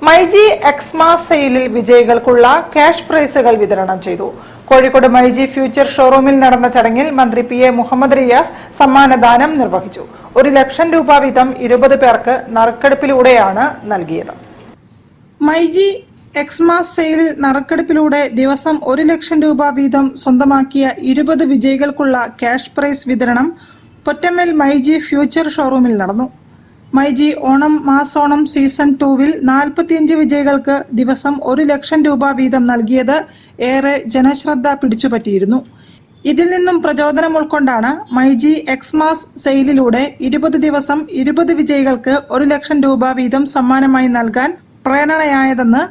മൈജി എക്സ്മാസ് സെയിലിൽ വിജയികൾക്കുള്ള ക്യാഷ് പ്രൈസുകൾ വിതരണം ചെയ്തു. കോഴിക്കോട് മൈജി ഫ്യൂച്ചർ ഷോറൂമിൽ നടന്ന ചടങ്ങിൽ മന്ത്രി PA മുഹമ്മദ് റിയാസ് സമ്മാനദാനം നിർവഹിച്ചു. 1 ലക്ഷം രൂപ വീതം 20 പേർക്ക് നറുക്കെടുപ്പിലൂടെയാണ് നൽകിയത്. മൈജി എക്സ്മാസ് സെയിലിൽ നറുക്കെടുപ്പിലൂടെ ദിവസം 1 ലക്ഷം രൂപ വീതം സ്വന്തമാക്കിയ 20 വിജയികൾക്കുള്ള ക്യാഷ് പ്രൈസ് വിതരണം പൊറ്റമ്മൽ മൈജി ഫ്യൂച്ചർ ഷോറൂമിൽ നടന്നു. മൈജി ഓണം മാസോണം സീസൺ 2-വിൽ 45 വിജയികൾക്ക് ദിവസം 1 ലക്ഷം രൂപ വീതം നൽകിയത് ഏറെ ജനശ്രദ്ധ പിടിച്ചുപറ്റിയിരുന്നു. ഇതിൽ നിന്നും പ്രചോദനം ഉൾക്കൊണ്ടാണ് മൈജി എക്സ്മാസ് സെയിലിലൂടെ 20 ദിവസം 20 വിജയികൾക്ക് 1 ലക്ഷം രൂപ വീതം സമ്മാനമായി നൽകാൻ പ്രേരണയായതെന്ന്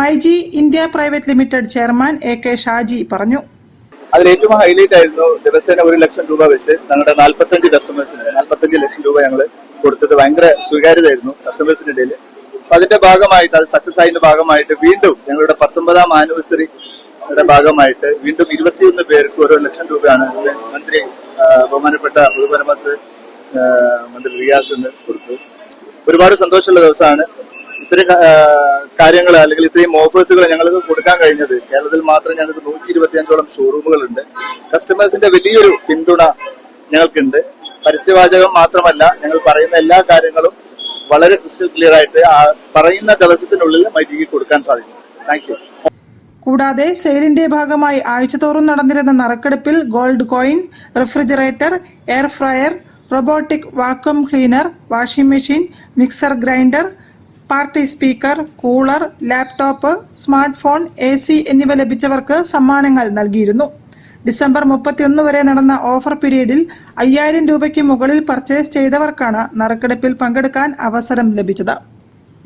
myG India private limited chairman AK Shaji പറഞ്ഞു. അതിൽ ഏറ്റവും ഹൈലൈറ്റ് ആയിരുന്നു ദിവസേന 1 ലക്ഷം രൂപ വെച്ച് ഞങ്ങളുടെ 45 കസ്റ്റമേഴ്സിന് 45 ലക്ഷം രൂപ ഞങ്ങൾ കൊടുത്തത് ഭയങ്കര സ്വീകാര്യതയായിരുന്നു കസ്റ്റമേഴ്സിന്റെ ഇടയിൽ. അപ്പൊ അതിന്റെ ഭാഗമായിട്ട്, അത് സക്സസ് ആയതിന്റെ ഭാഗമായിട്ട് വീണ്ടും ഞങ്ങളുടെ 19ാം ആനിവേഴ്സറിയുടെ ഭാഗമായിട്ട് വീണ്ടും 21 പേർക്ക് 1 ലക്ഷം രൂപയാണ് മന്ത്രി ബഹുമാനപ്പെട്ട പൊതുമരാമത്ത് മന്ത്രി റിയാസിന് കൊടുത്തു. ഒരുപാട് സന്തോഷമുള്ള ദിവസമാണ്. ഇത്രയും കാര്യങ്ങൾ അല്ലെങ്കിൽ ഇത്രയും ഓഫേഴ്സുകൾ ഞങ്ങൾക്ക് കൊടുക്കാൻ കഴിഞ്ഞത്. കേരളത്തിൽ മാത്രം ഞങ്ങൾക്ക് 125ഓളം ഷോറൂമുകളുണ്ട്. കസ്റ്റമേഴ്സിന്റെ വലിയൊരു പിന്തുണ ഞങ്ങൾക്കുണ്ട്. പരസ്യവാചകം മാത്രമല്ല, ഞങ്ങൾ പറയുന്ന എല്ലാ കാര്യങ്ങളും വളരെ ക്രിസ്റ്റൽ ക്ലിയർ ആയിട്ട് പറയുന്ന ദിവസത്തിനുള്ളിൽ മൈജിക്ക് കൊടുക്കാൻ സാധിക്കും. Thank you. കൂടാതെ സെയിലിന്റെ ഭാഗമായി ആഴ്ചതോറും നടന്നിരുന്ന നറുക്കെടുപ്പിൽ gold coin, refrigerator, air fryer, robotic vacuum cleaner, washing machine, mixer grinder, party speaker, cooler, laptop, smart phone, AC എന്നിവ ലഭിച്ചവർക്ക് സമ്മാനങ്ങൾ നൽകിയിരുന്നു. ഡിസംബർ 31 വരെ നടന്ന ഓഫർ പീരീഡിൽ 5000 രൂപയ്ക്ക് മുകളിൽ പർച്ചേസ് ചെയ്തവർക്കാണ് നറുക്കെടുപ്പിൽ പങ്കെടുക്കാൻ അവസരം ലഭിച്ചത്.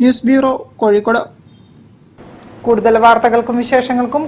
News bureau, Kozhikode. കൂടുതൽ വാർത്തകൾക്കും വിശേഷങ്ങൾക്കും